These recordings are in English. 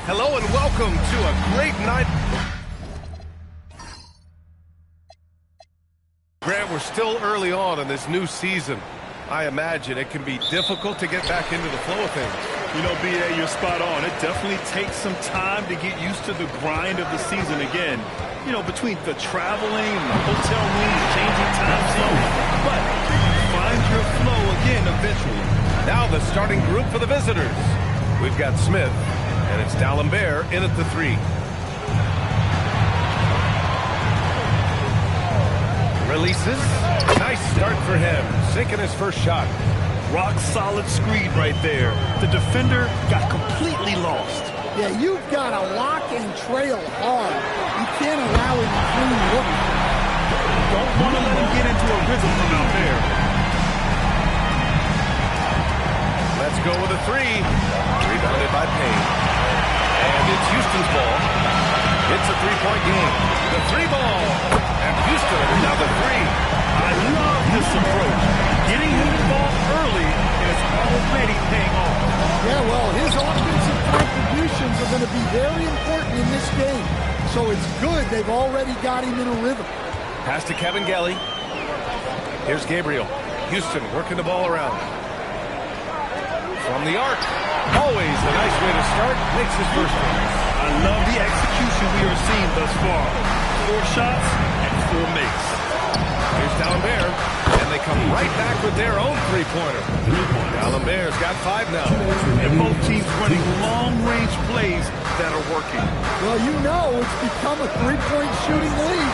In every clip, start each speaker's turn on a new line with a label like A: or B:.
A: Hello and welcome to a great night. Grant, we're still early on in this new season. I imagine it can be difficult to get back into the flow of things.
B: You know, B.A., you're spot on. It definitely takes some time to get used to the grind of the season again. You know, between the traveling and the hotel rooms, changing time zones. But find your flow again eventually.
A: Now the starting group for the visitors. We've got Smith, and it's D'Alembert in at the 3. Releases. Nice start for him. Sinking his first shot.
B: Rock-solid screed right there. The defender got completely lost.
C: Yeah, you've got to lock and trail hard. You can't allow him to clean look.
B: Don't want to let him get into a rhythm from out there.
A: Let's go with a 3. Rebounded by Payne. And it's Houston's ball. It's a three-point game. The 3 ball. And Houston, another 3.
B: I love this approach. Getting him the ball early, and it's already paying off.
C: Yeah, well, his offensive contributions are going to be very important in this game. So it's good they've already got him in a rhythm.
A: Pass to Kevin Gelly. Here's Gabriel. Houston working the ball around. From the arc. Always a nice way to start. Makes his first one.
B: I love the execution we are seeing thus far. 4 shots and 4 makes.
A: Here's D'Alembert, and they come right back with their own three-pointer. D'Alembert's got 5 now.
B: And both teams running long-range plays that are working.
C: Well, you know it's become a three-point shooting league.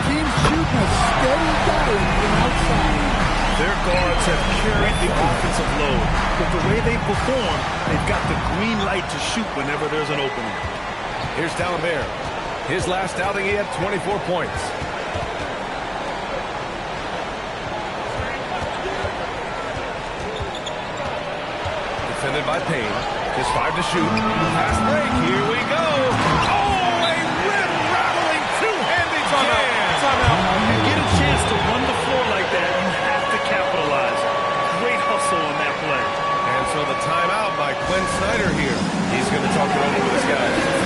C: Teams shooting a steady dive from outside.
B: Their guards have carried the offensive load. But the way they perform, they've got the green light to shoot whenever there's an opening.
A: Here's D'Alembert. His last outing, he had 24 points. Defended by Payne. Just 5 to shoot. Fast break. Here we go. Oh, a rip-rattling two-handed jam.
B: Timeout. You get a chance to run the floor like that, you have to capitalize. Great hustle on that play.
A: And so the timeout by Quinn Snyder here. He's going to talk it over with his guys.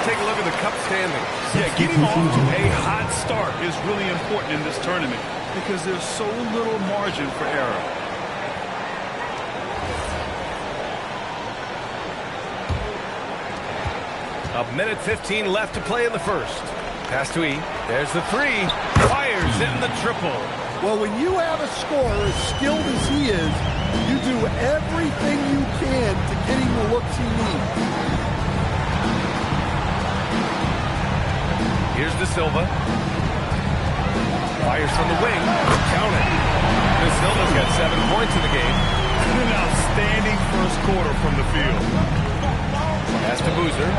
A: Take a look at the cup standings.
B: Yeah, getting off to a hot start is really important in this tournament because there's so little margin for error.
A: A minute 15 left to play in the first. Pass to E. There's the 3. Fires in the triple.
C: Well, when you have a scorer as skilled as he is, you do everything you can to get him the looks he needs.
A: Here's De Silva. Fires from the wing. Count it. De Silva's got 7 points in the game.
B: An outstanding first quarter from the field.
A: Pass to Boozer.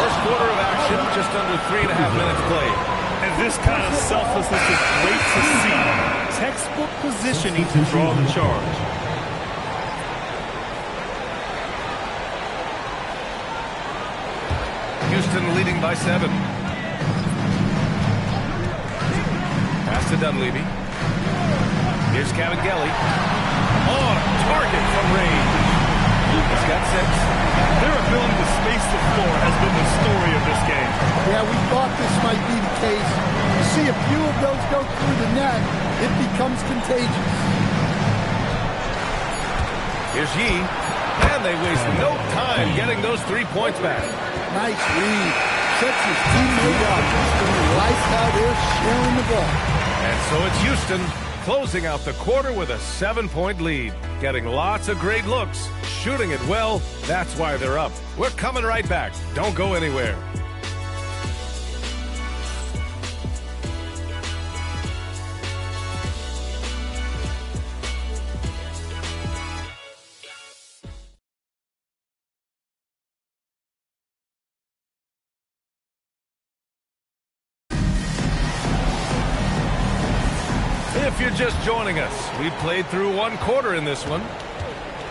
A: First quarter of action, just under 3.5 minutes played.
B: And this kind of selflessness is great to see. Textbook positioning to draw the charge.
A: Houston leading by 7. Pass to Dunleavy. Here's Kabengele. On target from range. He's got 6.
B: Their ability to space the floor has been the story of this game.
C: Yeah, we thought this might be the case. You see a few of those go through the net, it becomes contagious.
A: Here's Yee. And they waste no time getting those 3 points back.
C: Nice read. Sets his teammate up. Like how they're sharing the ball.
A: And so it's Houston closing out the quarter with a 7-point lead. Getting lots of great looks. Shooting it well. That's why they're up. We're coming right back. Don't go anywhere. If you're just joining us, we've played through 1 quarter in this one.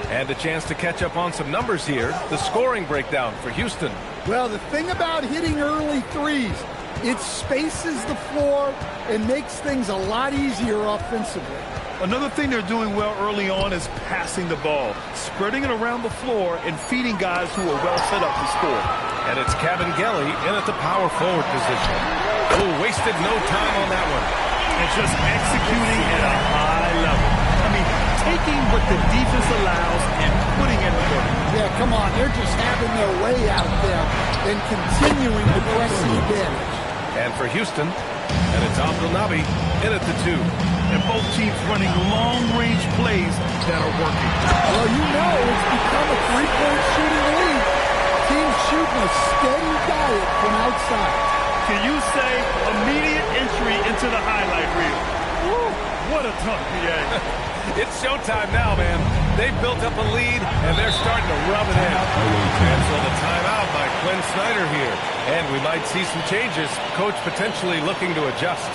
A: And a chance to catch up on some numbers here. The scoring breakdown for Houston.
C: Well, the thing about hitting early threes, it spaces the floor and makes things a lot easier offensively.
B: Another thing they're doing well early on is passing the ball, spreading it around the floor and feeding guys who are well set up to score.
A: And it's Kabengele in at the power forward position. Oh, wasted no time on that one.
B: And just executing at a high level. I mean, taking what the defense allows and putting in the work.
C: Yeah, come on. They're just having their way out there and continuing to press the advantage.
A: And for Houston, and it's Abdelnaby in at the 2.
B: And both teams running long-range plays that are working.
C: Well, you know it's become a three-point shooting league. Teams shooting a steady diet from outside.
B: Can you say immediate entry into the highlight reel? Woo, what a dunk, PA.
A: It's showtime now, man. They've built up a lead, and they're starting to rub it in. And so the timeout by Quinn Snyder here. And we might see some changes. Coach potentially looking to adjust.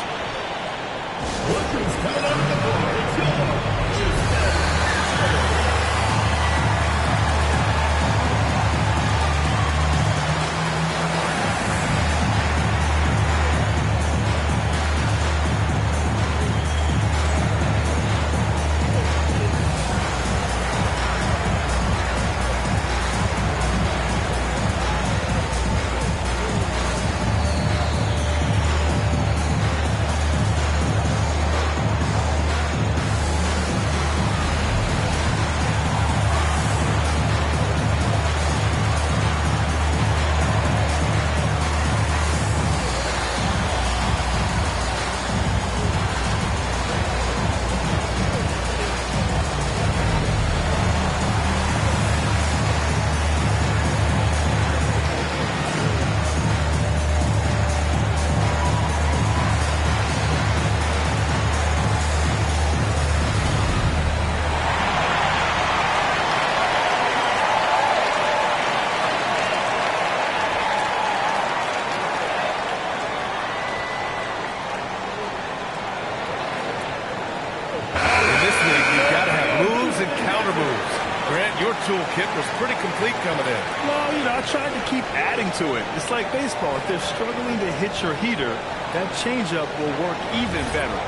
A: Toolkit was pretty complete coming in.
B: Well, you know, I tried to keep adding to it. It's like baseball. If they're struggling to hit your heater, that changeup will work even better.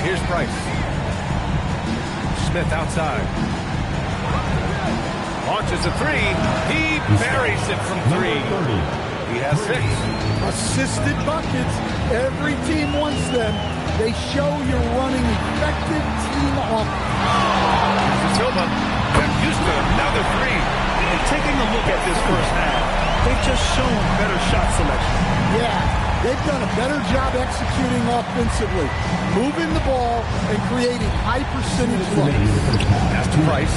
A: Here's Price. Smith outside. Launches a 3. He buries it from 3. He has 6.
C: Assisted buckets. Every team wants them. They show you're running effective team offense.
A: Silva. And Houston, another 3.
B: And taking a look at this first half, they've just shown better shot selection.
C: Yeah, they've done a better job executing offensively, moving the ball and creating high percentage looks.
A: Pass to Price.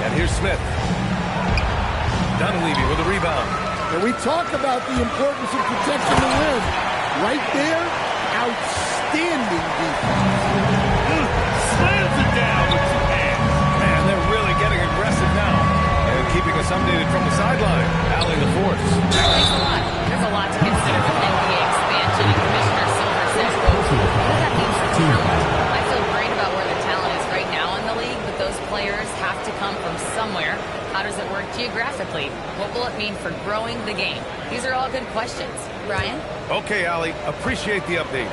A: And here's Smith. Dunleavy with a rebound.
C: And we talk about the importance of protecting the rim. Right there, outstanding defense.
B: Slams it down with 2 hands.
A: Man, they're really getting aggressive now. And keeping us updated from the sideline. Allie LaForce.
D: Thanks a lot. There's a lot to consider with NBA expansion, and Commissioner Silver says, quote, what does that mean for talent? I feel great about where the talent is right now in the league, but those players have to come from somewhere. How does it work geographically? What will it mean for growing the game? These are all good questions. Ryan?
A: Okay, Allie. Appreciate the update.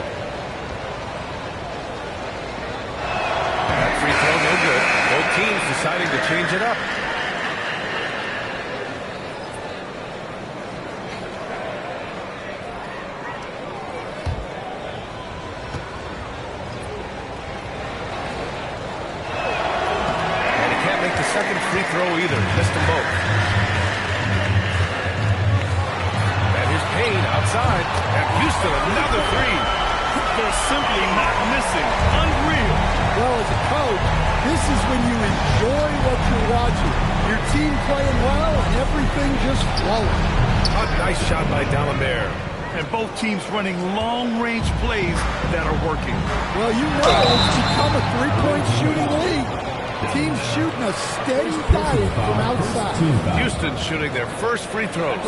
A: That free throw, no good. Both teams deciding to change it up. Second free throw either. Missed them both. And here's Payne outside. And Houston, another 3.
B: They're simply not missing. Unreal.
C: Well, as a coach, this is when you enjoy what you're watching. Your team playing well and everything just flowing.
A: A nice shot by Dalembert.
B: And both teams running long-range plays that are working.
C: Well, you know it's become a three-point shooting league. Team's shooting a steady dive from outside.
A: Houston shooting their first free throws.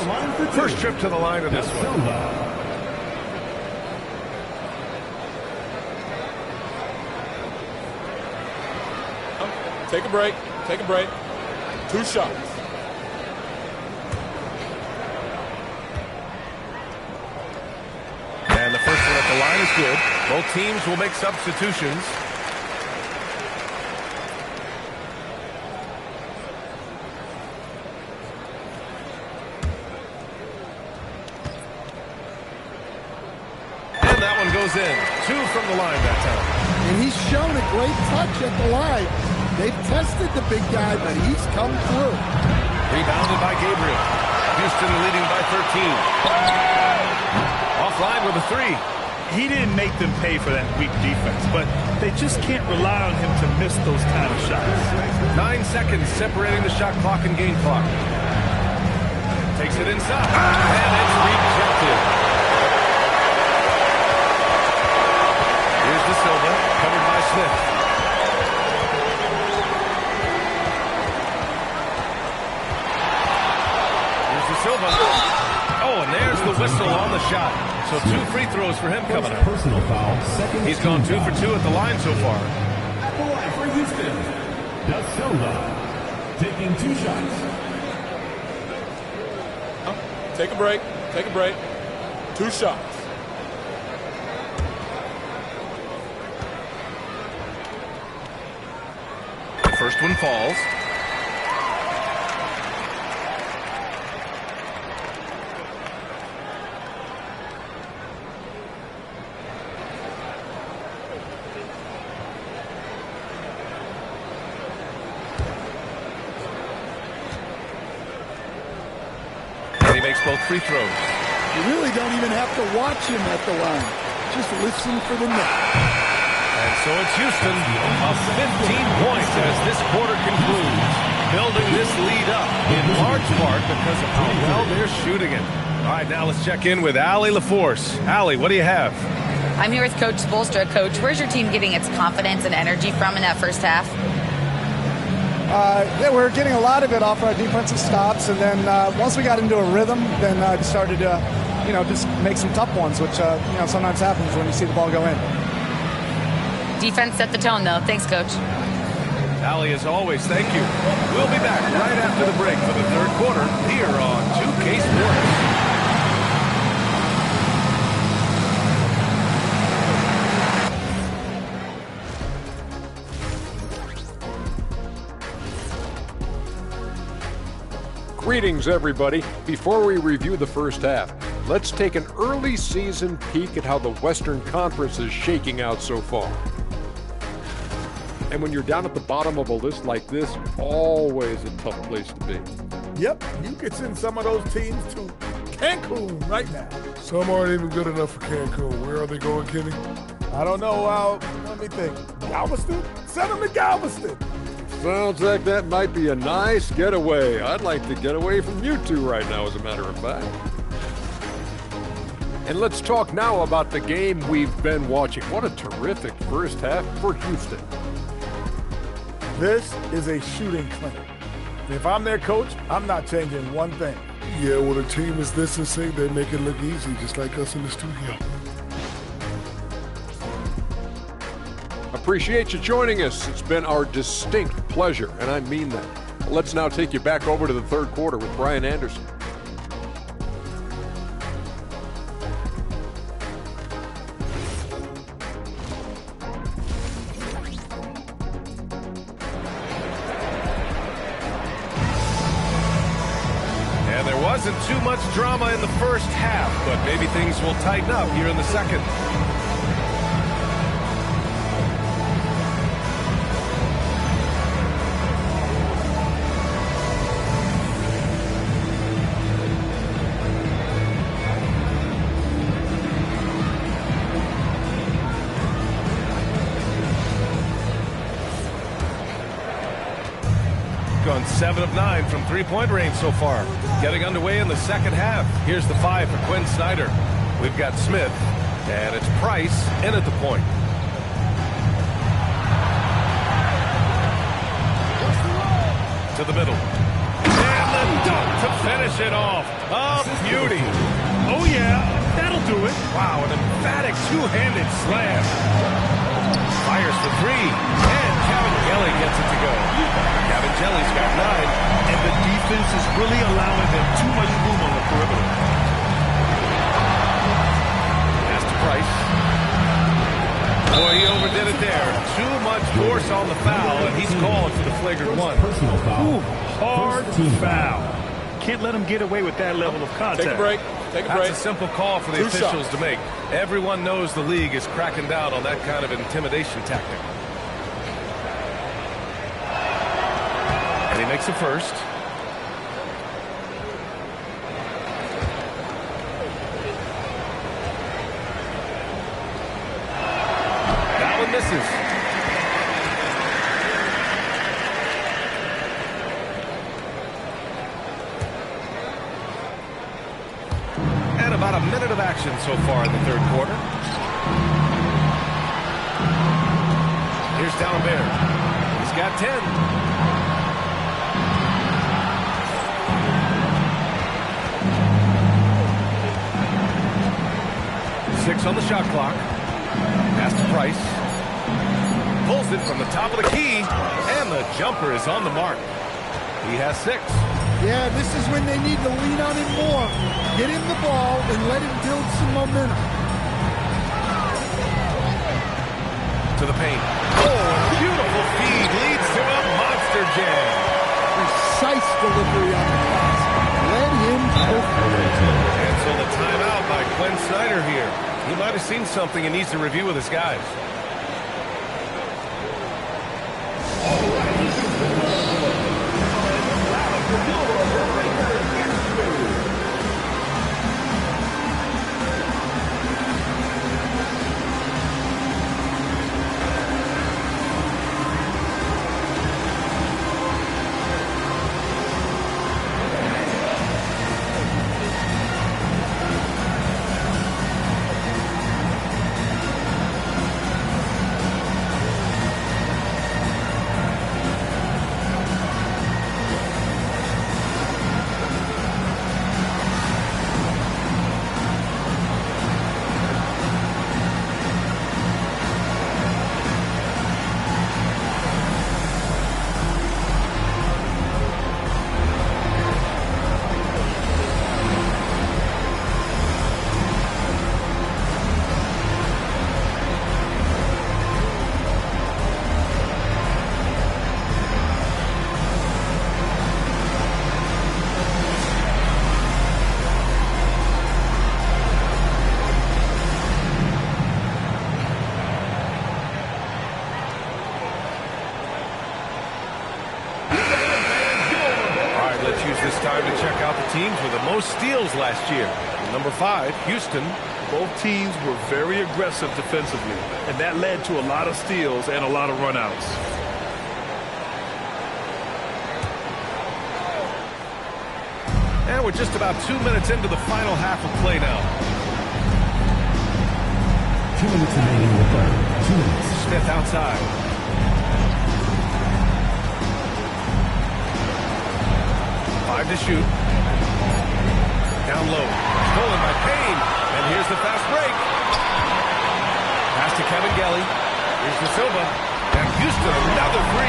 A: First trip to the line of this one.
E: Take a break. Take a break. 2 shots.
A: And the first one at the line is good. Both teams will make substitutions. And that one goes in. 2 from the line that time.
C: And he's shown a great touch at the line. They've tested the big guy, but he's come through.
A: Rebounded by Gabriel. Houston leading by 13. Offline with a 3.
B: He didn't make them pay for that weak defense, but they just can't rely on him to miss those kind of shots.
A: 9 seconds separating the shot clock and game clock. Takes it inside. And it's rejected. Here's De Silva, covered by Smith. Here's De Silva. Oh, and there's the whistle on the shot. So 2 free throws for him coming up.
F: Personal foul.
A: He's gone 2 for 2 at the line so far.
F: At the line for Houston, De Silva taking 2 shots.
E: Take a break. Take a break. 2 shots.
A: The first one falls. Makes both free throws.
C: You really don't even have to watch him at the line. Just listen for the net.
A: And so it's Houston up 15 points as this quarter concludes, building this lead up in large part because of how well they're shooting it. All right, now let's check in with Allie LaForce. Allie, what do you have?
D: I'm here with Coach Spoelstra. Coach, where's your team getting its confidence and energy from in that first half?
G: Yeah, we're getting a lot of it off our defensive stops, and then once we got into a rhythm, then started to, just make some tough ones, which sometimes happens when you see the ball go in.
D: Defense set the tone, though. Thanks, Coach.
A: Allie, as always, thank you. We'll be back right after the break for the third quarter here on 2K Sports.
H: Greetings, everybody. Before we review the first half, let's take an early season peek at how the Western Conference is shaking out so far. And when you're down at the bottom of a list like this, always a tough place to be.
I: Yep, you could send some of those teams to Cancun right now.
J: Some aren't even good enough for Cancun. Where are they going, Kenny?
I: I don't know. Let me think. Galveston? Send them to Galveston.
H: Sounds like that might be a nice getaway. I'd like to get away from you two right now, as a matter of fact. And let's talk now about the game we've been watching. What a terrific first half for Houston.
I: This is a shooting clinic. If I'm their coach, I'm not changing one thing.
J: Yeah, when a team is this insane, they make it look easy, just like us in the studio.
H: Appreciate you joining us. It's been our distinct pleasure, and I mean that. Let's now take you back over to the third quarter with Brian Anderson.
A: And there wasn't too much drama in the first half, but maybe things will tighten up here in the second. Gone 7 of 9 from three-point range so far. Getting underway in the second half. Here's the 5 for Quinn Snyder. We've got Smith, and it's Price in at the point. to the middle. And the dunk to finish it off. A beauty.
B: Oh, yeah, that'll do it.
A: Wow, an emphatic two-handed slam. Fires for three. And Cavangeli gets it to go. Cavangeli's got 9.
B: And the defense is really allowing them too much room on the perimeter.
A: Pass to Price. Boy, he overdid it there. Too much force on the foul, and he's called for the flagrant one.
F: Personal foul.
B: Ooh, hard foul. Can't let him get away with that level of contact.
E: Take a break. Take a break.
A: That's a simple call for the
E: 2
A: officials
E: shots.
A: to make. Everyone knows the league is cracking down on that kind of intimidation tactic. And he makes the first. That one misses. And about a minute of action so far in the third quarter. Here's D'Alembert. He's got 10. 6 on the shot clock. Pass to Price. Pulls it from the top of the key, and the jumper is on the mark. He has 6.
C: Yeah, this is when they need to lean on him more. Get him the ball and let him build some momentum.
A: To the paint. Oh, beautiful feed leads to a monster jam.
C: Precise delivery on the pass. Let him cook.
A: And so the timeout by Quinn Snyder here. He might have seen something and needs to review with his guys. This time to check out the teams with the most steals last year. Number 5, Houston.
B: Both teams were very aggressive defensively, and that led to a lot of steals and a lot of runouts.
A: And we're just about 2 minutes into the final half of play now.
F: 2 minutes remaining in the third. 2 minutes.
A: Smith outside. To shoot. Down low. Stolen by Payne. And here's the fast break. Pass to Cavangeli. Here's the Silva. And Houston, another 3.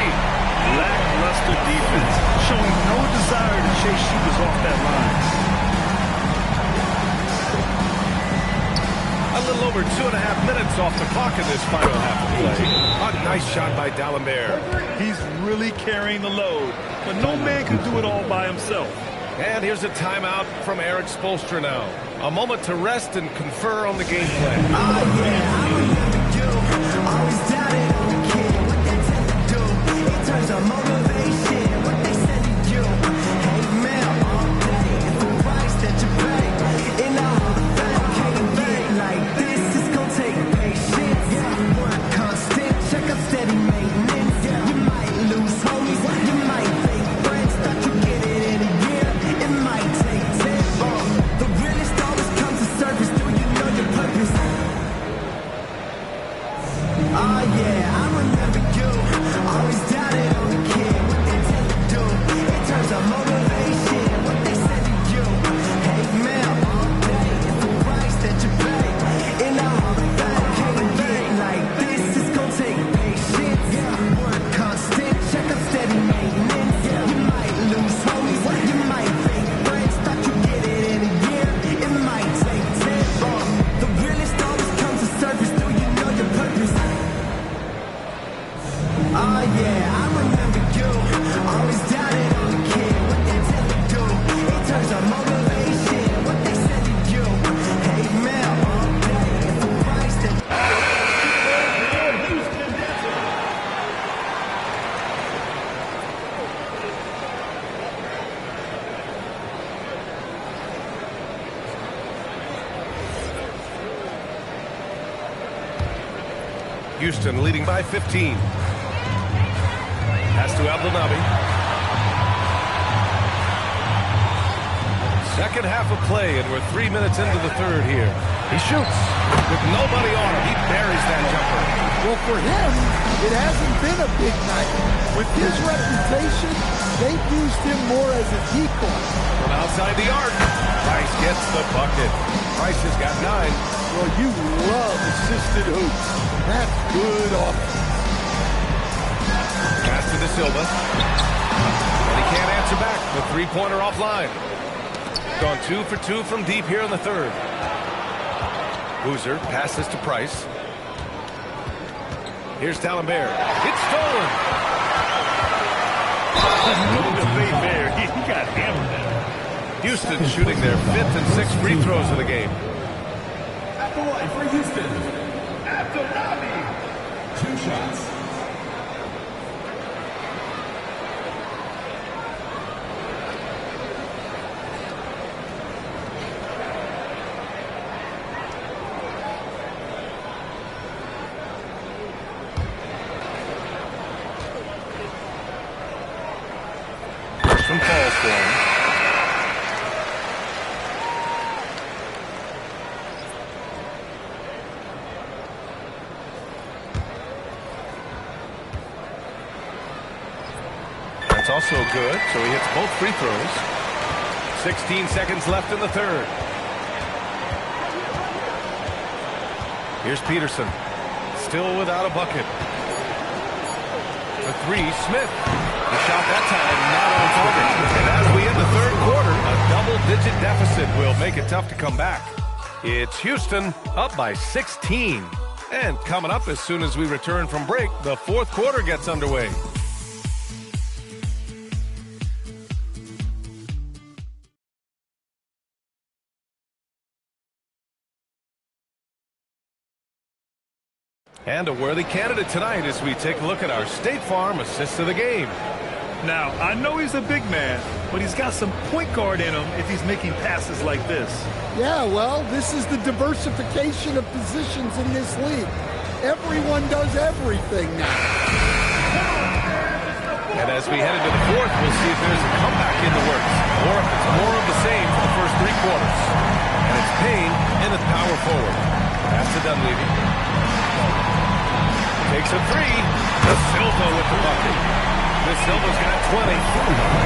B: Lackluster defense, showing no desire to chase shooters off that line.
A: A little over 2.5 minutes off the clock in this final half of play. A nice shot by D'Alembert.
B: He's really carrying the load, but no man can do it all by himself.
A: And here's a timeout from Eric Spoelstra now. A moment to rest and confer on the game plan.
K: Always doubted on the kid, what they tend to do in terms of motivation, what they said to you. Hate mail all day, it's the price that you pay. And I hope that can't be like this, it's gonna take patience. One constant, check up steady maintenance. You might lose homies, you might fake friends, thought you get it in a year, it might take 10. The realest always comes to surface, do you know your purpose?
A: Houston leading by 15. Pass to Abdelnaby. Second half of play, and we're 3 minutes into the third here. He shoots with nobody on him. He buries that jumper.
C: Well, for him, it hasn't been a big night. With his reputation, they've used him more as a decoy.
A: From outside the arc, Price gets the bucket. Price has got 9.
C: Well, you love assisted hoops. That's good offense.
A: Pass to De Silva. And he can't answer back. The three-pointer offline. Gone 2 for 2 from deep here in the third. Boozer passes to Price. Here's D'Alembert. It's stolen.
B: No debate there. He got hammered there.
A: Houston shooting their 5th and 6th free throws of the game.
F: At the line for Houston, Abdelnaby. 2 shots.
A: From falls for him. That's also good, so he hits both free throws. 16 seconds left in the third. Here's Peterson. Still without a bucket. The 3, Smith. The shot that time not on target. And as we end the third quarter, a double-digit deficit will make it tough to come back. It's Houston up by 16. And coming up as soon as we return from break, the fourth quarter gets underway. And a worthy candidate tonight as we take a look at our State Farm assist of the game.
B: Now, I know he's a big man, but he's got some point guard in him if he's making passes like this.
C: Yeah, well, this is the diversification of positions in this league. Everyone does everything now.
A: And as we head into the fourth, we'll see if there's a comeback in the works, or if it's more of the same for the first 3 quarters. And it's Payne in at power forward. Pass to Dunleavy. Takes a 3. De Silva with the bucket. De Silva's got 20.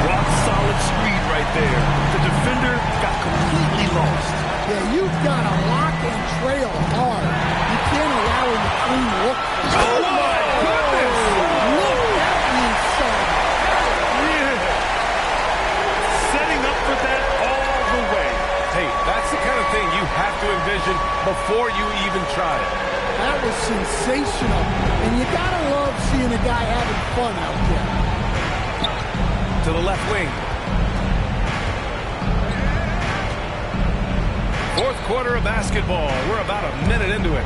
B: Rock solid screen right there. The defender got completely lost.
C: Yeah, you've got to lock and trail hard. You can't allow him to clean look.
B: Oh, my goodness!
C: Look at you, son.
B: Yeah. Setting up for that all the way.
A: Hey, that's the kind of thing you have to envision before you even try it.
C: That was sensational. And you got to love seeing a guy having fun out there.
A: To the left wing. Fourth quarter of basketball. We're about a minute into it.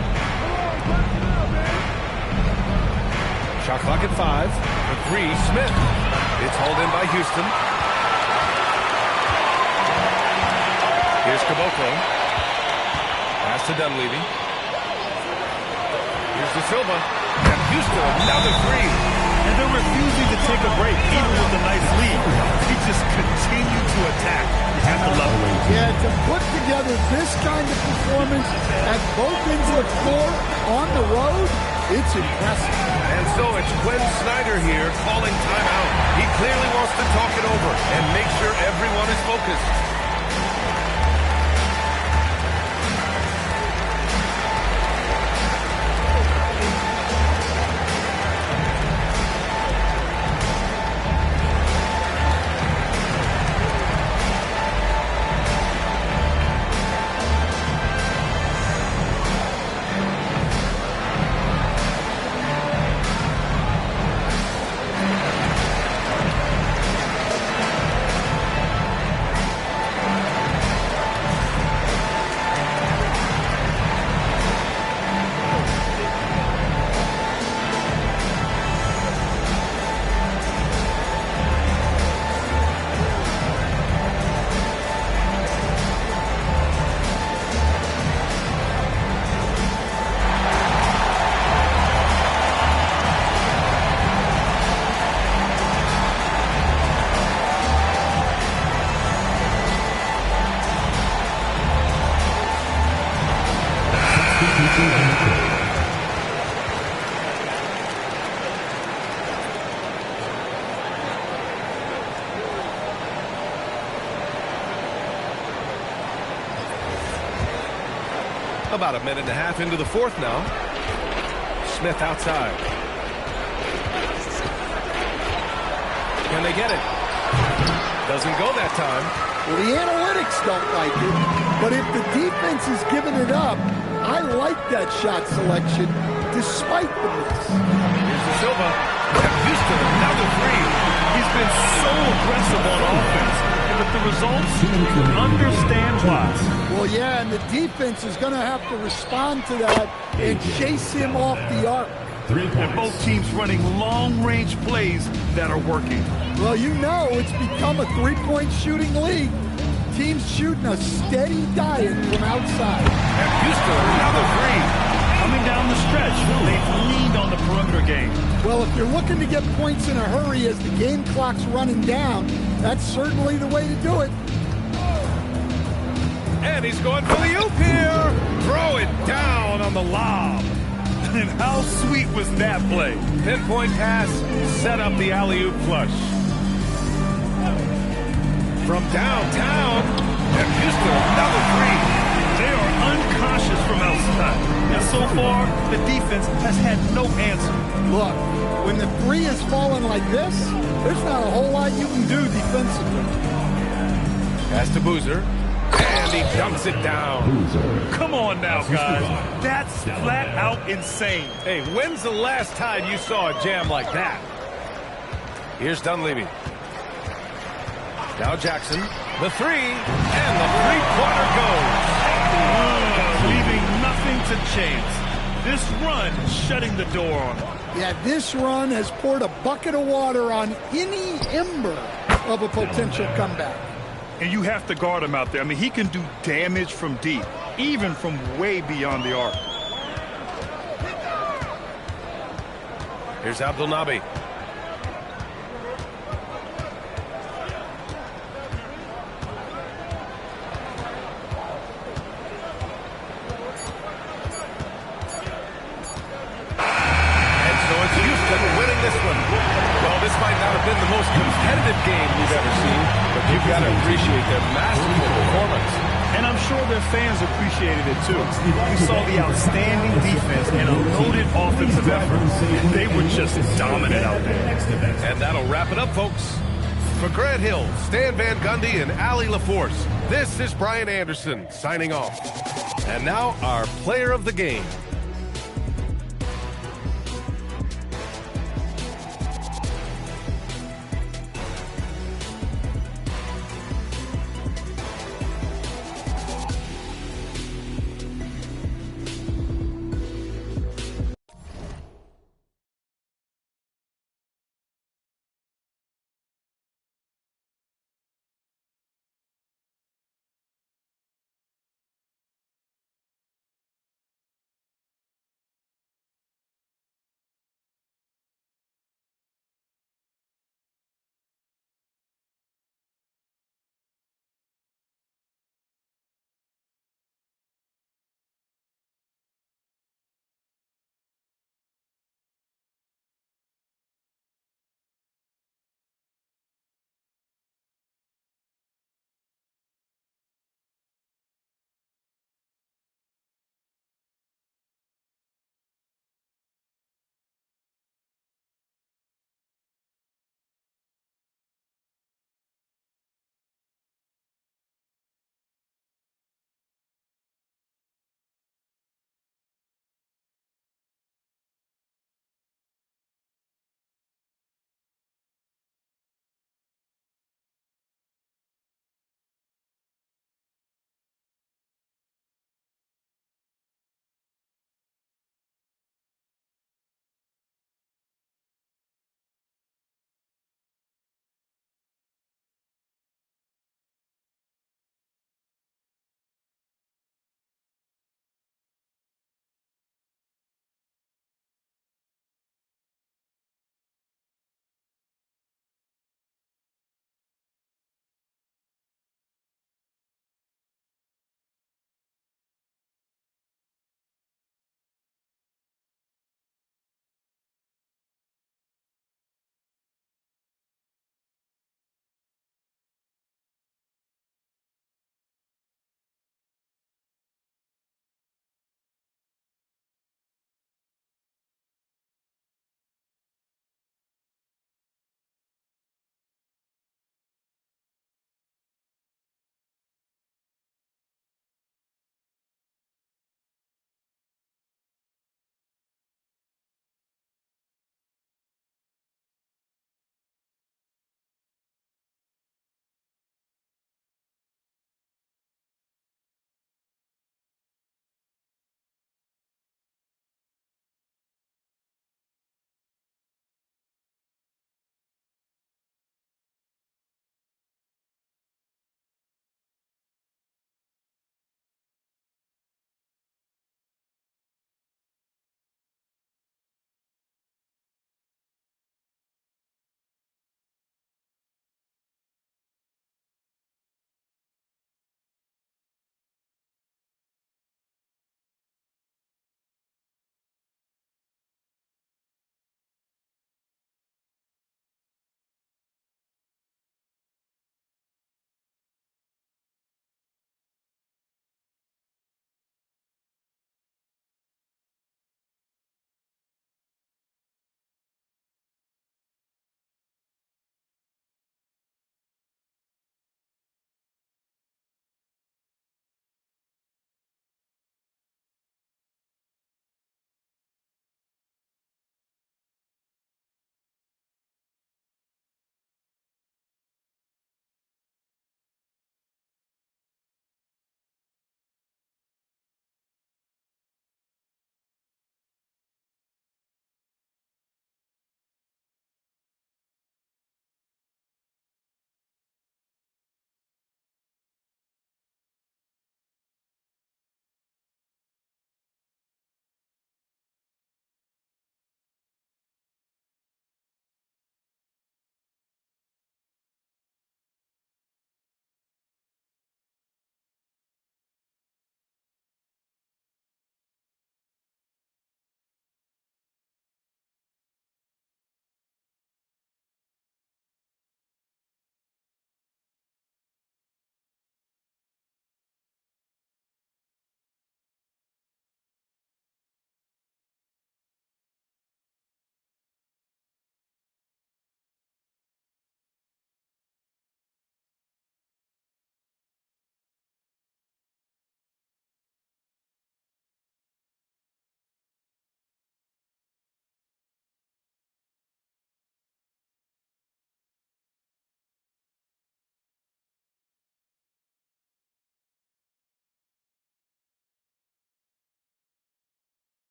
A: Shot clock at 5. For 3, Smith. It's hauled in by Houston. Here's Caboclo. Pass to Dunleavy. Here's De Silva. And Houston, another 3.
B: And they're refusing to take a break, even with a nice lead. He just continued to attack. You have to love it.
C: Yeah, to put together this kind of performance at both ends of the floor on the road, it's impressive.
A: And so it's Quinn Snyder here calling timeout. He clearly wants to talk it over and make sure everyone is focused. About a minute and a half into the fourth now. Smith outside. Can they get it? Doesn't go that time.
C: Well, the analytics don't like it, but if the defense is giving it up, I like that shot selection despite the miss.
A: Here's De Silva. And Houston, another three.
B: He's been so aggressive on offense. And with the results, you can understand why.
C: Well, yeah, and the defense is going to have to respond to that and chase him off the arc.
B: And both teams running long-range plays that are working.
C: Well, you know it's become a three-point shooting league. Teams shooting a steady diet from outside.
A: And Houston, another three.
B: Coming down the stretch, they've leaned on the perimeter game.
C: Well, if you're looking to get points in a hurry as the game clock's running down, that's certainly the way to do it.
A: And he's going for the oop here. Throw it down on the lob.
B: And how sweet was that play?
A: Pinpoint pass, set up the alley-oop flush. From downtown, and Houston, another three.
B: They are unconscious from outside. And so far, the defense has had no answer.
C: Look, when the three is falling like this, there's not a whole lot you can do defensively.
A: Pass to Boozer, and he dunks it down.
B: Come on now, guys. That's flat out insane.
A: Hey, when's the last time you saw a jam like that? Here's Dunleavy. Now Jackson, the three, and the three-pointer goes.
B: Leaving nothing to chance. This run shutting the door on them.
C: Yeah, this run has poured a bucket of water on any ember of a potential comeback.
B: And you have to guard him out there. I mean, he can do damage from deep, even from way beyond the arc.
A: Here's Abdelnaby. This might not have been the most competitive game we've ever seen, but you've got to appreciate their masterful performance.
B: And I'm sure their fans appreciated it too. We saw the outstanding defense and a loaded offensive effort. They were just dominant out there.
A: And that'll wrap it up, folks. For Grant Hill, Stan Van Gundy, and Allie LaForce, this is Brian Anderson signing off. And now our player of the game.